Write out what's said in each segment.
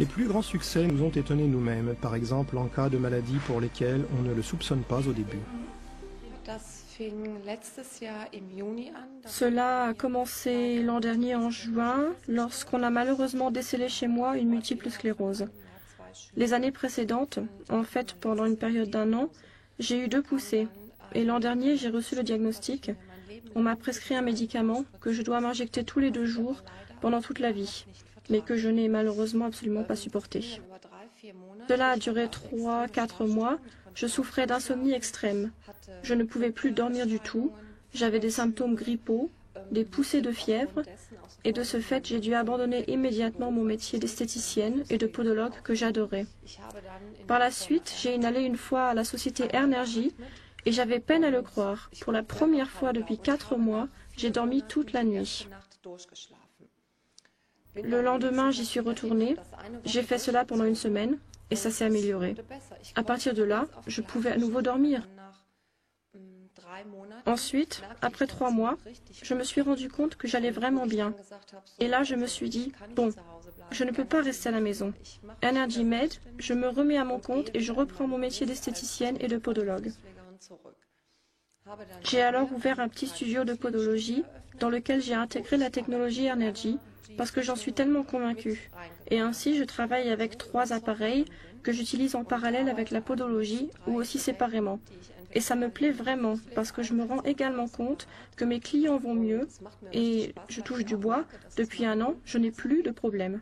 Les plus grands succès nous ont étonnés nous-mêmes, par exemple en cas de maladies pour lesquelles on ne le soupçonne pas au début. Cela a commencé l'an dernier en juin, lorsqu'on a malheureusement décelé chez moi une multiple sclérose. Les années précédentes, en fait pendant une période d'1 an, j'ai eu 2 poussées, et l'an dernier j'ai reçu le diagnostic. On m'a prescrit un médicament que je dois m'injecter tous les 2 jours pendant toute la vie, mais que je n'ai malheureusement absolument pas supporté. Cela a duré 3-4 mois, je souffrais d'insomnie extrême. Je ne pouvais plus dormir du tout, j'avais des symptômes grippaux, des poussées de fièvre, et de ce fait j'ai dû abandonner immédiatement mon métier d'esthéticienne et de podologue que j'adorais. Par la suite, j'ai inhalé une fois à la société Airnergy, et j'avais peine à le croire. Pour la première fois depuis 4 mois, j'ai dormi toute la nuit. Le lendemain, j'y suis retournée. J'ai fait cela pendant 1 semaine et ça s'est amélioré. À partir de là, je pouvais à nouveau dormir. Ensuite, après 3 mois, je me suis rendu compte que j'allais vraiment bien. Et là, je me suis dit, bon, je ne peux pas rester à la maison. Airnergy m'aide, je me remets à mon compte et je reprends mon métier d'esthéticienne et de podologue. J'ai alors ouvert un petit studio de podologie dans lequel j'ai intégré la technologie Airnergy parce que j'en suis tellement convaincue. Et ainsi, je travaille avec 3 appareils que j'utilise en parallèle avec la podologie ou aussi séparément. Et ça me plaît vraiment parce que je me rends également compte que mes clients vont mieux et je touche du bois. Depuis 1 an, je n'ai plus de problème.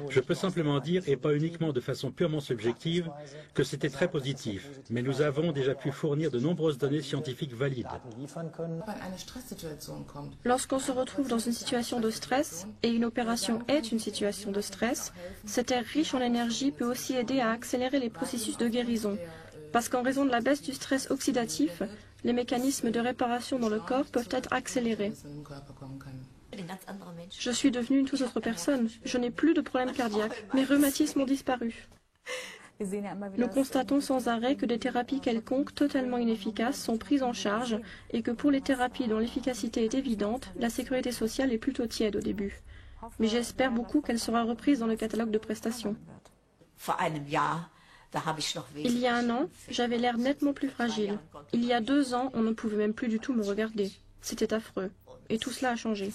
Je peux simplement dire, et pas uniquement de façon purement subjective, que c'était très positif, mais nous avons déjà pu fournir de nombreuses données scientifiques valides. Lorsqu'on se retrouve dans une situation de stress, et une opération est une situation de stress, cet air riche en énergie peut aussi aider à accélérer les processus de guérison, parce qu'en raison de la baisse du stress oxydatif, les mécanismes de réparation dans le corps peuvent être accélérés. Je suis devenue une toute autre personne. Je n'ai plus de problème cardiaque. Mes rhumatismes ont disparu. Nous constatons sans arrêt que des thérapies quelconques totalement inefficaces sont prises en charge et que pour les thérapies dont l'efficacité est évidente, la sécurité sociale est plutôt tiède au début. Mais j'espère beaucoup qu'elle sera reprise dans le catalogue de prestations. Il y a 1 an, j'avais l'air nettement plus fragile. Il y a 2 ans, on ne pouvait même plus du tout me regarder. C'était affreux. Et tout cela a changé.